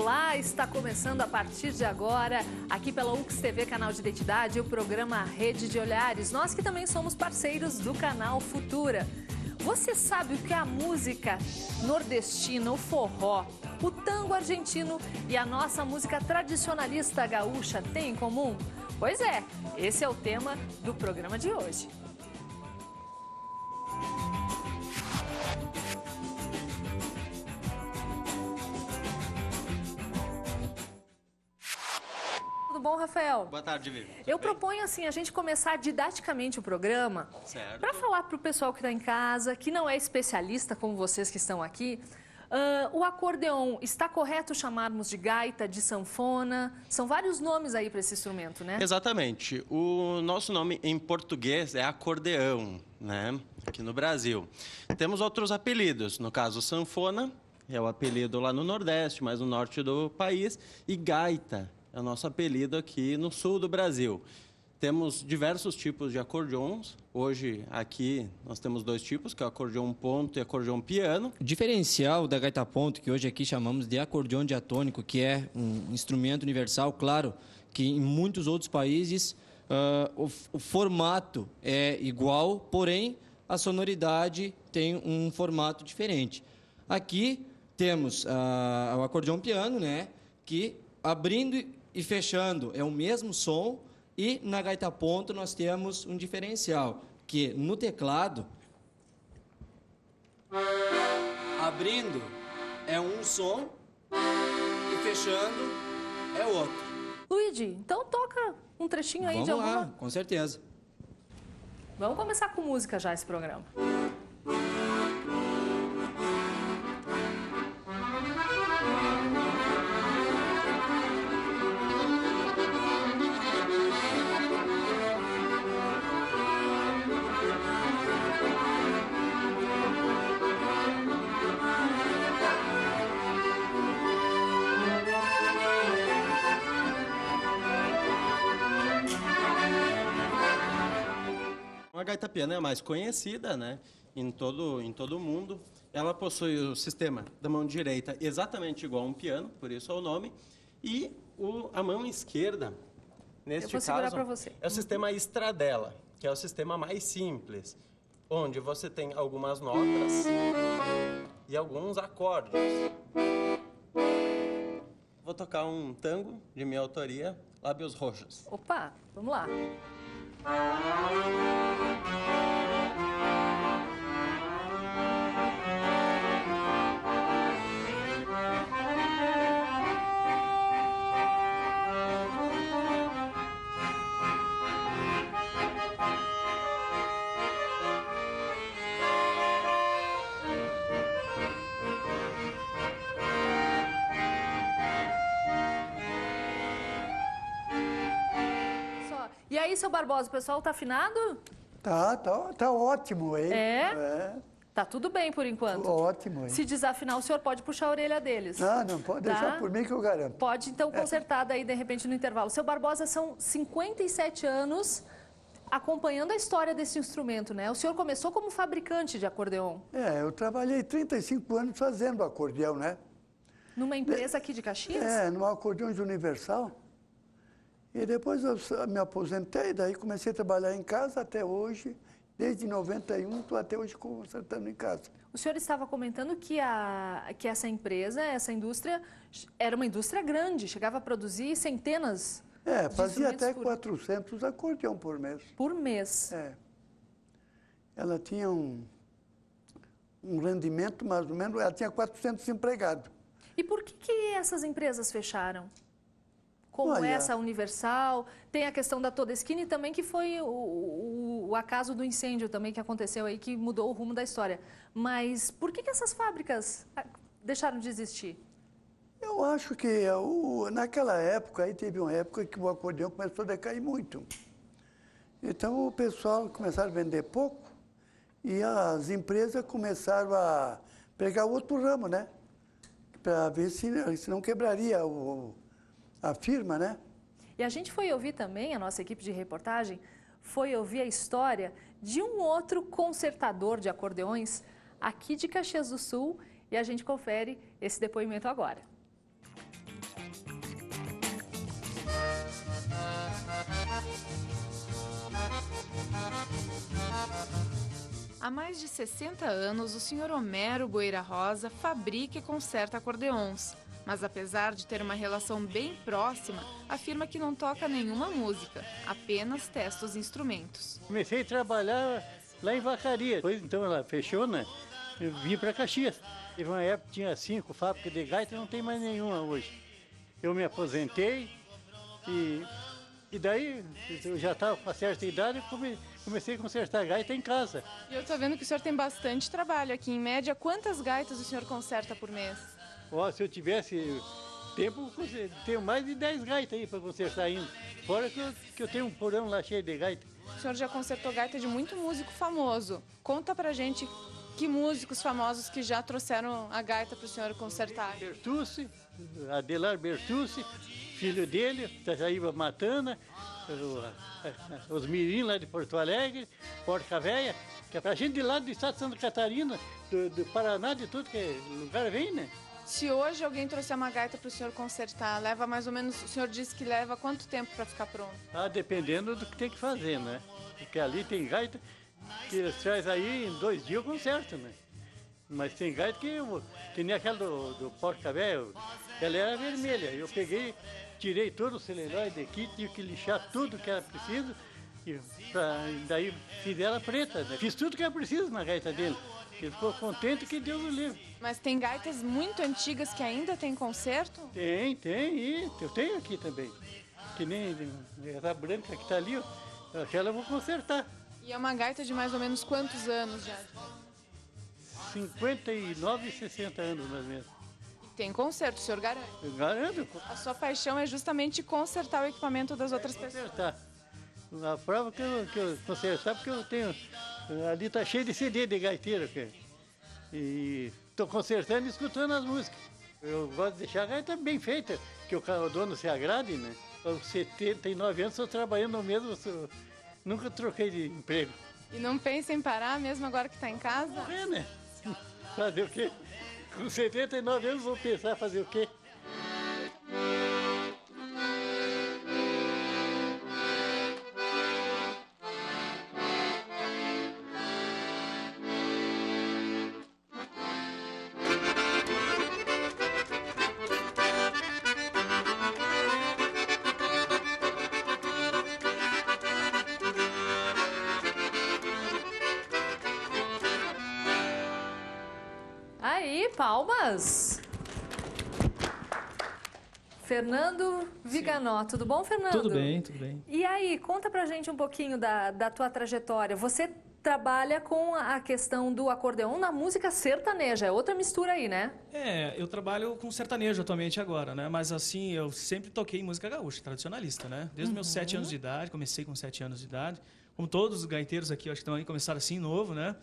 Olá, está começando a partir de agora, aqui pela UX TV, canal de identidade, o programa Rede de Olhares. Nós que também somos parceiros do canal Futura. Você sabe o que a música nordestina, o forró, o tango argentino e a nossa música tradicionalista gaúcha têm em comum? Pois é, esse é o tema do programa de hoje. Tudo bom, Rafael? Boa tarde, Vivi. Eu proponho assim, a gente começar didaticamente o programa para falar para o pessoal que está em casa, que não é especialista como vocês que estão aqui. O acordeon, está correto chamarmos de gaita, de sanfona? São vários nomes aí para esse instrumento, né? Exatamente. O nosso nome em português é acordeão, né? Aqui no Brasil. Temos outros apelidos, no caso sanfona, é o apelido lá no Nordeste, mais no norte do país, e gaita é o nosso apelido aqui no sul do Brasil. Temos diversos tipos de acordeons. Hoje, aqui, nós temos dois tipos, que é o acordeon ponto e acordeon piano. O diferencial da gaita ponto, que hoje aqui chamamos de acordeon diatônico, que é um instrumento universal, claro, que em muitos outros países o formato é igual, porém, a sonoridade tem um formato diferente. Aqui temos o acordeon piano, né, que abrindo e fechando é o mesmo som, e na gaita ponto nós temos um diferencial, que no teclado, abrindo é um som e fechando é outro. Luigi, então toca um trechinho aí de alguma... Vamos lá, com certeza. Vamos começar com música já esse programa. A gaita piano é a mais conhecida, né, em todo o mundo. Ela possui o sistema da mão direita exatamente igual a um piano, por isso é o nome. E a mão esquerda, neste caso, é o sistema Stradella, que é o sistema mais simples, onde você tem algumas notas e alguns acordes. Vou tocar um tango de minha autoria, Lábios Roxos. Opa, vamos lá. E aí, seu Barbosa, o pessoal tá afinado? Tá ótimo, hein? É? Tá tudo bem por enquanto. Ótimo, hein? Se desafinar, o senhor pode puxar a orelha deles. Não, pode deixar por mim que eu garanto. Pode, então, consertar daí, de repente, no intervalo. Seu Barbosa, são 57 anos acompanhando a história desse instrumento, né? O senhor começou como fabricante de acordeon. Eu trabalhei 35 anos fazendo acordeão, né? Numa empresa aqui de Caxias? Numa Acordeões Universal. E depois eu me aposentei, daí comecei a trabalhar em casa até hoje. Desde 91, estou até hoje consertando em casa. O senhor estava comentando que essa empresa, essa indústria, era uma indústria grande, chegava a produzir centenas de fazia até 400 acordeão por mês. Por mês? Ela tinha um rendimento mais ou menos, ela tinha 400 empregados. E por que essas empresas fecharam? Como essa Universal, tem a questão da Todeschini também, que foi o acaso do incêndio também que aconteceu aí, que mudou o rumo da história. Mas por que essas fábricas deixaram de existir? Eu acho que naquela época, aí teve uma época que o acordeão começou a decair muito. Então o pessoal começaram a vender pouco e as empresas começaram a pegar outro ramo, né? Para ver se não quebraria a firma, né? E a gente foi ouvir também, a nossa equipe de reportagem, foi ouvir a história de um outro consertador de acordeões aqui de Caxias do Sul, e a gente confere esse depoimento agora. Há mais de 60 anos, o Sr. Homero Boeira Rosa fabrica e conserta acordeons. Mas apesar de ter uma relação bem próxima, afirma que não toca nenhuma música, apenas testa os instrumentos. Comecei a trabalhar lá em Vacaria, depois então ela fechou, né? Eu vim para Caxias. Teve uma época que tinha 5 fábricas de gaita, não tem mais nenhuma hoje. Eu me aposentei e daí eu já estava com uma certa idade e comecei a consertar gaita em casa. E eu estou vendo que o senhor tem bastante trabalho aqui. Em média, quantas gaitas o senhor conserta por mês? Ó, se eu tivesse tempo, eu tenho mais de 10 gaitas aí para consertar ainda. Fora que eu tenho um porão lá cheio de gaita. O senhor já consertou gaita de muito músico famoso. Conta pra gente que músicos famosos que já trouxeram a gaita para o senhor consertar. Bertucci, Adelar Bertucci, filho dele, Tajaíba Matana, os mirim lá de Porto Alegre, Porca Véia, que é pra gente de lá do estado de Santa Catarina, do Paraná, de tudo que lugar vem, né? Se hoje alguém trouxer uma gaita para o senhor consertar, leva mais ou menos, o senhor disse que leva quanto tempo para ficar pronto? Ah, dependendo do que tem que fazer, né? Porque ali tem gaita que eles trazem aí em 2 dias eu conserto, né? Mas tem gaita que nem aquela do Porca Véia, ela era vermelha. Eu peguei, tirei todo o celulóide aqui, tive que lixar tudo que era preciso, e daí fiz ela preta, né? Fiz tudo que era preciso na gaita dele. Ele ficou contente que Deus o livre. Mas tem gaitas muito antigas que ainda tem conserto? Tem, e eu tenho aqui também. Que nem essa branca que está ali, ó, aquela eu vou consertar. E é uma gaita de mais ou menos quantos anos já? 59 e 60 anos, mais ou menos. E tem conserto, o senhor garante? Eu garanto. A sua paixão é justamente consertar o equipamento das outras pessoas. Consertar. A prova que eu consertar, porque eu tenho... Ali está cheio de CD de gaiteiro, cara. E estou consertando e escutando as músicas. Eu gosto de deixar a gaita bem feita, que o dono se agrade, né? Aos 79 anos estou trabalhando no mesmo, nunca troquei de emprego. E não pensa em parar mesmo agora que está em casa? É, né? Fazer o quê? Com 79 anos vou pensar fazer o quê? Aí, palmas! Fernando Viganò, tudo bom, Fernando? Tudo bem, tudo bem. E aí, conta pra gente um pouquinho da tua trajetória. Você trabalha com a questão do acordeon na música sertaneja, é outra mistura aí, né? Eu trabalho com sertanejo atualmente agora, né? Mas assim, eu sempre toquei música gaúcha, tradicionalista, né? Desde meus 7 anos de idade, comecei com 7 anos de idade. Como todos os gaiteiros aqui, eu acho que também começaram assim, novo, né?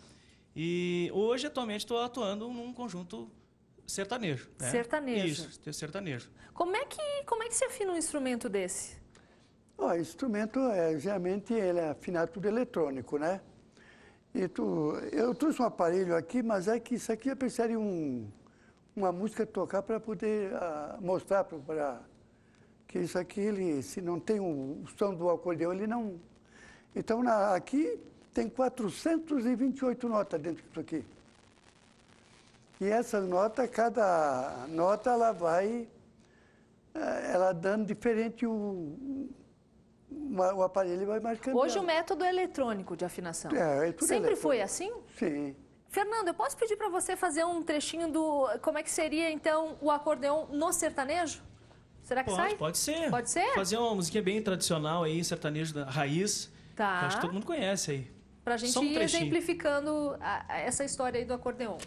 E hoje, atualmente, estou atuando num conjunto sertanejo. Né? Sertanejo. Isso, sertanejo. Como é que se afina um instrumento desse? O instrumento, geralmente, ele é afinado tudo eletrônico, né? Eu trouxe um aparelho aqui, mas é que isso aqui eu precisaria uma música tocar para poder mostrar para que isso aqui, ele, se não tem o som do acordeão, ele não... Então, aqui tem 428 notas dentro disso aqui. E essa nota, cada nota, ela vai dando diferente o aparelho vai marcando. Hoje o método é eletrônico de afinação. Tudo Sempre eletrônico. foi assim? Sim. Fernando, eu posso pedir para você fazer um trechinho do... Como é que seria, então, o acordeon no sertanejo? Será que sai? Pode ser. Pode ser? Fazer uma musiquinha bem tradicional aí, sertanejo da raiz. Tá. Que acho que todo mundo conhece aí. Pra gente Só um ir trechinho. exemplificando essa história aí do acordeon.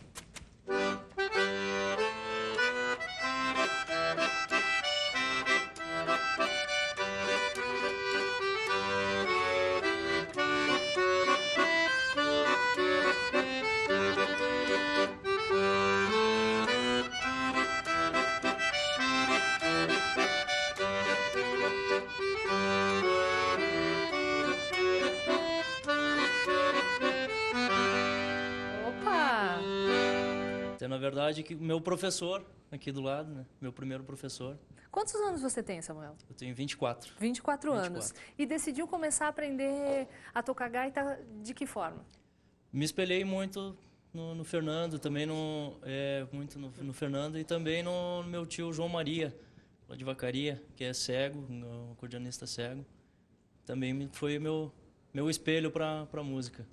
Opa! Na verdade, que o meu professor, aqui do lado, né? Meu primeiro professor. Quantos anos você tem, Samuel? Eu tenho 24. 24 anos. E decidiu começar a aprender a tocar gaita de que forma? Me espelhei muito no Fernando, também muito no Fernando e também no meu tio João Maria, lá de Vacaria, que é cego, um acordeonista cego. Também foi meu espelho para a música.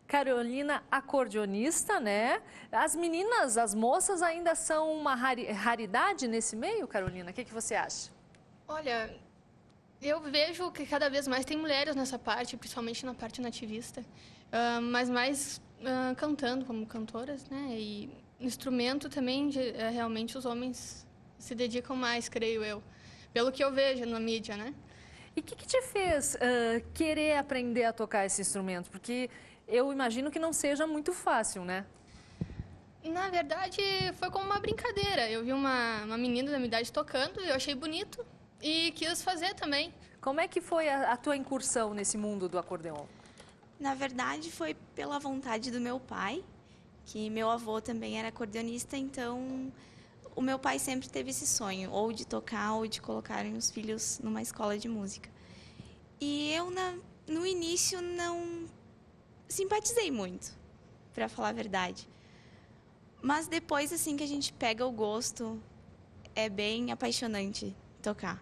Carolina, acordeonista, né? As meninas, as moças ainda são uma raridade nesse meio, Carolina? O que você acha? Olha, eu vejo que cada vez mais tem mulheres nessa parte, principalmente na parte nativista, mas mais cantando como cantoras, né? E no instrumento também, realmente, os homens se dedicam mais, creio eu, pelo que eu vejo na mídia, né? E o que te fez querer aprender a tocar esse instrumento? Porque eu imagino que não seja muito fácil, né? Na verdade, foi como uma brincadeira. Eu vi uma menina da minha idade tocando, eu achei bonito e quis fazer também. Como é que foi a tua incursão nesse mundo do acordeon? Na verdade, foi pela vontade do meu pai, que meu avô também era acordeonista, então o meu pai sempre teve esse sonho, ou de tocar ou de colocarem os filhos numa escola de música. E eu, no início, não simpatizei muito, para falar a verdade. Mas depois, assim, que a gente pega o gosto, é bem apaixonante tocar.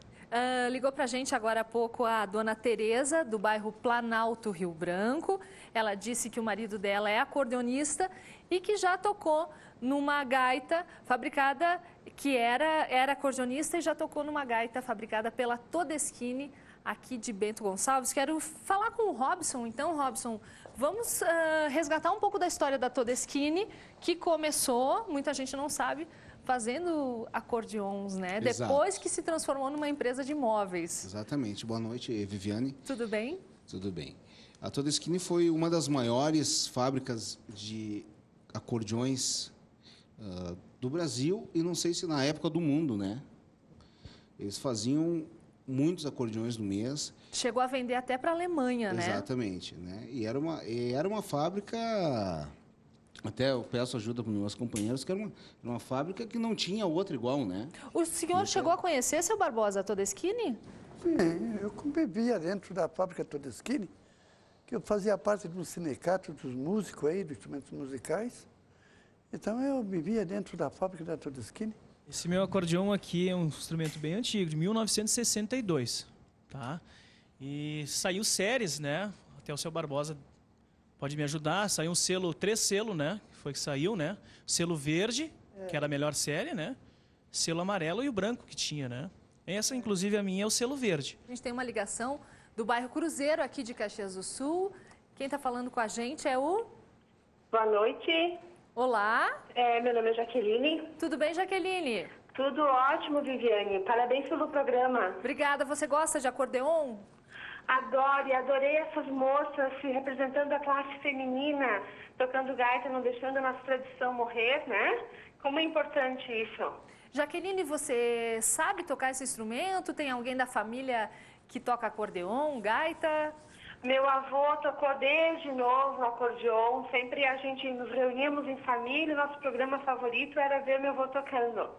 Ligou pra gente agora há pouco a dona Tereza, do bairro Planalto, Rio Branco. Ela disse que o marido dela é acordeonista e que já tocou numa gaita fabricada, que era acordeonista e já tocou numa gaita fabricada pela Todeschini, aqui de Bento Gonçalves. Quero falar com o Robson. Então, Robson, vamos resgatar um pouco da história da Todeschini, que começou, muita gente não sabe, fazendo acordeons, né? Exato. Depois que se transformou numa empresa de móveis. Exatamente. Boa noite, Viviane. Tudo bem? Tudo bem. A Todeschini foi uma das maiores fábricas de acordeões do Brasil e não sei se na época do mundo, né? Eles faziam muitos acordeões no mês. Chegou a vender até para a Alemanha, né? Exatamente, né? E era uma fábrica, até eu peço ajuda para os meus companheiros, que era uma fábrica que não tinha outra igual, né? O senhor chegou a conhecer, seu Barbosa, a Todeschini? Sim, eu convivia dentro da fábrica Todeschini, que eu fazia parte de um sindicato dos músicos aí, dos instrumentos musicais. Então eu vivia dentro da fábrica da Todeschini. Esse meu acordeão aqui é um instrumento bem antigo, de 1962, tá? E saiu séries, né? Até o seu Barbosa pode me ajudar. Saiu um selo, 3 selos, né? Foi que saiu, né? O selo verde, que era a melhor série, né? Selo amarelo e o branco que tinha, né? Essa, inclusive, a minha é o selo verde. A gente tem uma ligação do bairro Cruzeiro, aqui de Caxias do Sul. Quem está falando com a gente é o... Boa noite. Olá. Meu nome é Jaqueline. Tudo bem, Jaqueline? Tudo ótimo, Viviane. Parabéns pelo programa. Obrigada. Você gosta de acordeon? Adoro e adorei essas moças representando a classe feminina, tocando gaita, não deixando a nossa tradição morrer, né? Como é importante isso. Jaqueline, você sabe tocar esse instrumento? Tem alguém da família que toca acordeon, gaita? Meu avô tocou desde novo acordeon, sempre a gente nos reuníamos em família, nosso programa favorito era ver meu avô tocando.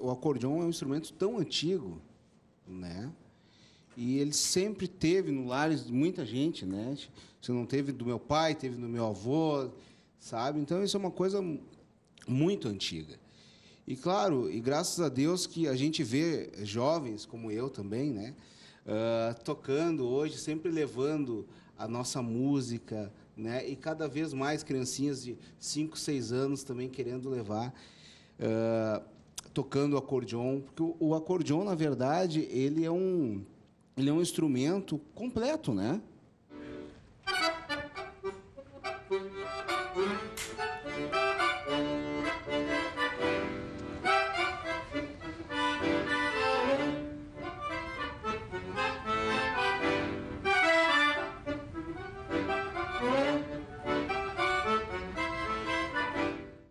o acordeon é um instrumento tão antigo, né? E ele sempre teve no lares de muita gente, né? Se não teve do meu pai, teve do meu avô, sabe? Então, isso é uma coisa muito antiga. E, claro, e graças a Deus que a gente vê jovens, como eu também, né? Tocando hoje, sempre levando a nossa música, né? E cada vez mais criancinhas de 5, 6 anos também querendo levar, tocando acordeon. Porque o acordeon, na verdade, ele é um instrumento completo, né?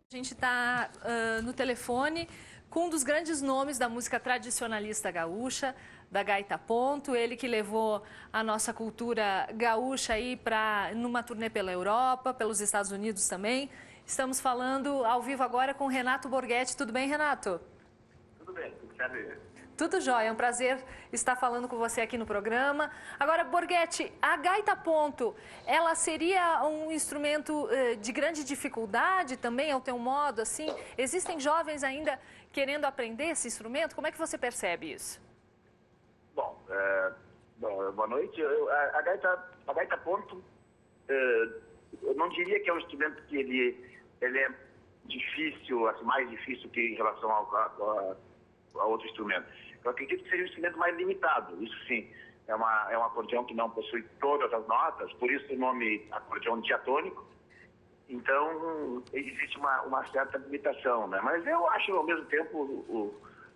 A gente está no telefone com um dos grandes nomes da música tradicionalista gaúcha, da gaita ponto, ele que levou a nossa cultura gaúcha aí numa turnê pela Europa, pelos Estados Unidos também. Estamos falando ao vivo agora com Renato Borghetti. Tudo bem, Renato? Tudo bem, tudo certo. Tudo jóia, é um prazer estar falando com você aqui no programa. Agora, Borghetti, a gaita ponto, ela seria um instrumento de grande dificuldade também, ao teu modo, assim? Existem jovens ainda querendo aprender esse instrumento? Como é que você percebe isso? Bom, boa noite. A gaita ponto, eu não diria que é um instrumento que ele é difícil, assim, mais difícil que em relação a outro instrumento. Eu acredito que seja um instrumento mais limitado, isso sim. É um acordeão que não possui todas as notas, por isso o nome acordeão diatônico. Então, existe uma certa limitação, né? Mas eu acho, ao mesmo tempo,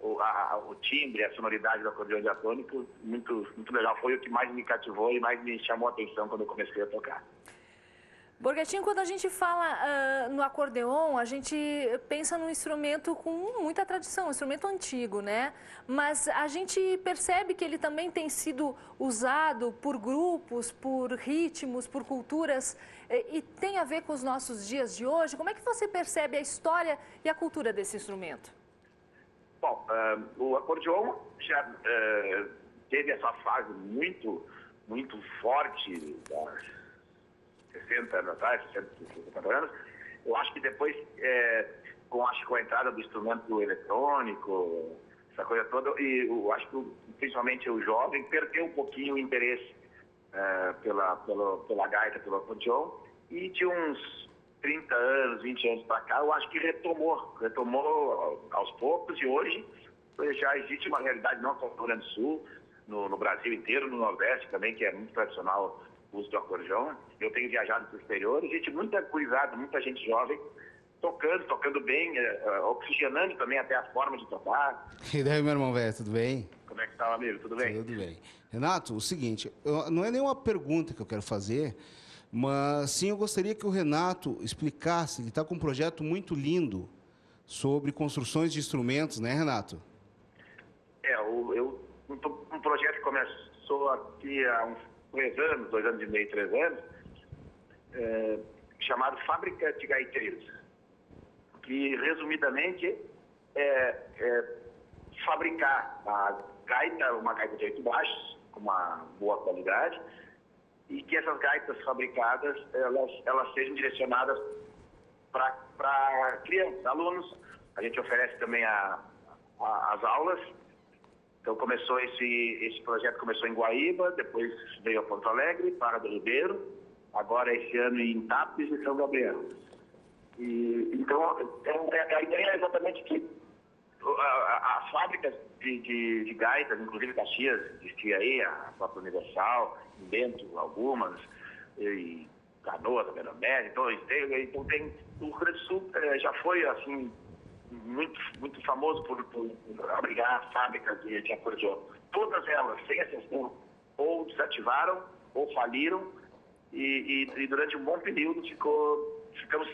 o timbre, a sonoridade do acordeão diatônico muito, muito legal. Foi o que mais me cativou e mais me chamou a atenção quando eu comecei a tocar. Borghetti, quando a gente fala no acordeon, a gente pensa num instrumento com muita tradição, um instrumento antigo, né? Mas a gente percebe que ele também tem sido usado por grupos, por ritmos, por culturas, e tem a ver com os nossos dias de hoje. Como é que você percebe a história e a cultura desse instrumento? Bom, o acordeon já teve essa fase muito, muito forte, 60 anos atrás, 60 anos. Eu acho que depois, com a entrada do instrumento eletrônico, essa coisa toda, e eu acho que principalmente o jovem perdeu um pouquinho o interesse pela gaita, pelo acordeon, e de uns 30 anos, 20 anos para cá, eu acho que retomou aos poucos, e hoje já existe uma realidade não só no Rio Grande do Sul, no Brasil inteiro, no Nordeste também, que é muito tradicional o uso do acordeon. Eu tenho viajado para o exterior, existe muita cuidado, muita gente jovem tocando bem, oxigenando também até a forma de tocar. E daí, meu irmão velho, tudo bem? Como é que está, amigo? Tudo bem? Tudo bem. Renato, o seguinte, não é nenhuma pergunta que eu quero fazer, mas sim eu gostaria que o Renato explicasse, ele está com um projeto muito sobre construções de instrumentos, né, Renato? Um projeto que começou aqui há uns 2 anos e meio, 3 anos, chamado Fábrica de Gaiteiros, que resumidamente é fabricar uma gaita de 8 baixos, com uma boa qualidade, e que essas gaitas fabricadas, elas sejam direcionadas para crianças, alunos. A gente oferece também as aulas. Então esse projeto começou em Guaíba, depois veio a Porto Alegre, Pará do Ribeiro, agora esse ano em Tapes e São Gabriel. Então a ideia é exatamente que as fábricas de gaitas, inclusive Caxias, existia aí, a própria Universal, em Bento, algumas, e Canoas, a Média, então tem, o Rio Grande do Sul já foi assim muito, muito famoso por abrigar fábricas de acordeon. Todas elas, sem exceção, ou desativaram ou faliram, e durante um bom período ficamos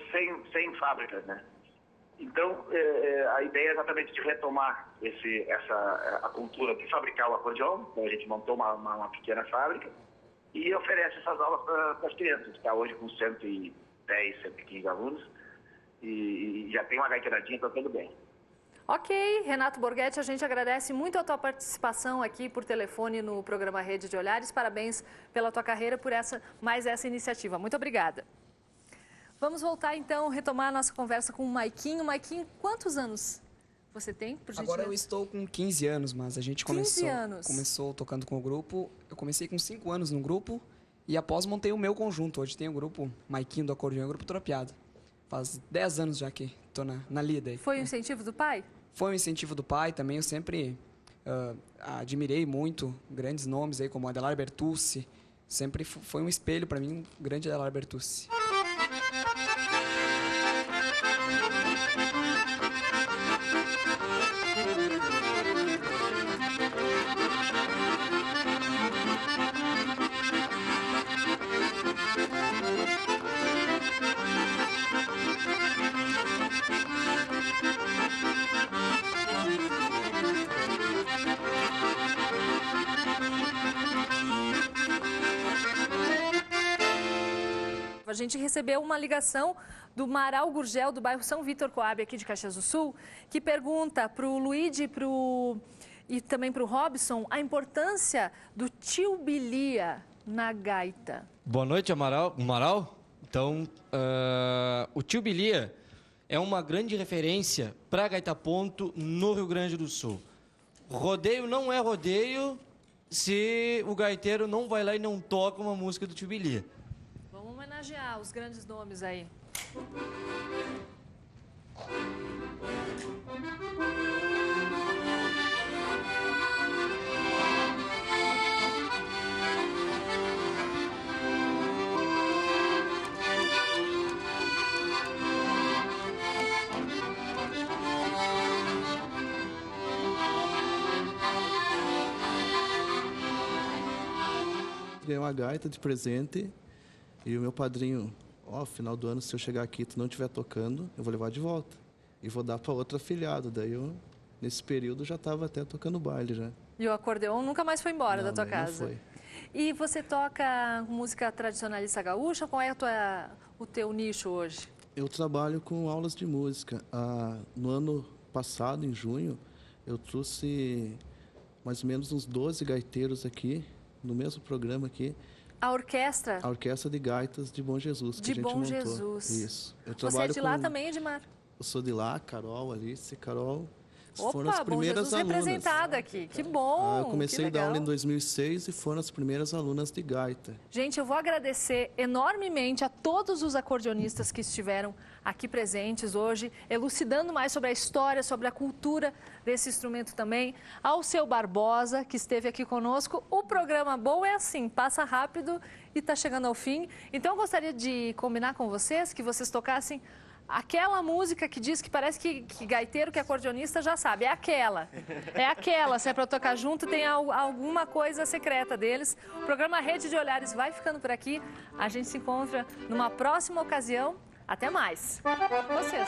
sem fábricas, né? Então, a ideia é exatamente de retomar a cultura de fabricar o acordeon. Então, a gente montou uma pequena fábrica e oferece essas aulas para as crianças. Está hoje com 110, 115 alunos, e já tem uma gaiteiradinha tocando bem. Ok, Renato Borghetti, a gente agradece muito a tua participação aqui por telefone no programa Rede de Olhares. Parabéns pela tua carreira, por mais essa iniciativa. Muito obrigada. Vamos voltar então, retomar a nossa conversa com o Maiquinho. Maiquinho, quantos anos você tem, por gentileza? Agora eu estou com 15 anos, mas a gente começou tocando com o grupo. Eu comecei com 5 anos no grupo e após montei o meu conjunto. Hoje tem o grupo Maiquinho do Acordeão e o grupo Tropiado. Faz 10 anos já que estou na lida aí. Foi um incentivo do pai? Foi um incentivo do pai também. Eu sempre admirei muito grandes nomes aí como Adelar Bertucci. Sempre foi um espelho para mim, o grande Adelar Bertucci. A gente recebeu uma ligação do Maral Gurgel, do bairro São Vitor Coab, aqui de Caxias do Sul, que pergunta para o Luigi e também para o Robson a importância do tio Bilia na gaita. Boa noite, Amaral. Então, o tio Bilia é uma grande referência para gaita ponto no Rio Grande do Sul. Rodeio não é rodeio se o gaiteiro não vai lá e não toca uma música do tio Bilia. Vamos homenagear os grandes nomes aí. Ganhei uma gaita de presente e o meu padrinho, final do ano, se eu chegar aqui e tu não estiver tocando, eu vou levar de volta e vou dar para outro afilhado. Daí eu, nesse período, já estava até tocando baile já. E o acordeon nunca mais foi embora da tua casa? Não foi. E você toca música tradicionalista gaúcha? Qual é o teu nicho hoje? Eu trabalho com aulas de música. No ano passado, em junho, eu trouxe mais ou menos uns 12 gaiteiros aqui, no mesmo programa aqui. A orquestra? A Orquestra de Gaitas de Bom Jesus, que a gente montou. De Bom Jesus. Isso. Você é de lá também, Edmar? Eu sou de lá, Carol, Alice, Carol. Opa, foram as primeiras Bom Jesus alunas. Representada aqui, que bom! Eu comecei a dar aula em 2006 e foram as primeiras alunas de gaita. Gente, eu vou agradecer enormemente a todos os acordeonistas que estiveram aqui presentes hoje, elucidando mais sobre a história, sobre a cultura desse instrumento também. Ao seu Barbosa, que esteve aqui conosco. O programa bom é assim, passa rápido e está chegando ao fim. Então eu gostaria de combinar com vocês que vocês tocassem aquela música que diz que parece que gaiteiro, que acordeonista já sabe. É aquela. Se é para tocar junto, tem alguma coisa secreta deles. O programa Rede de Olhares vai ficando por aqui. A gente se encontra numa próxima ocasião. Até mais. Vocês.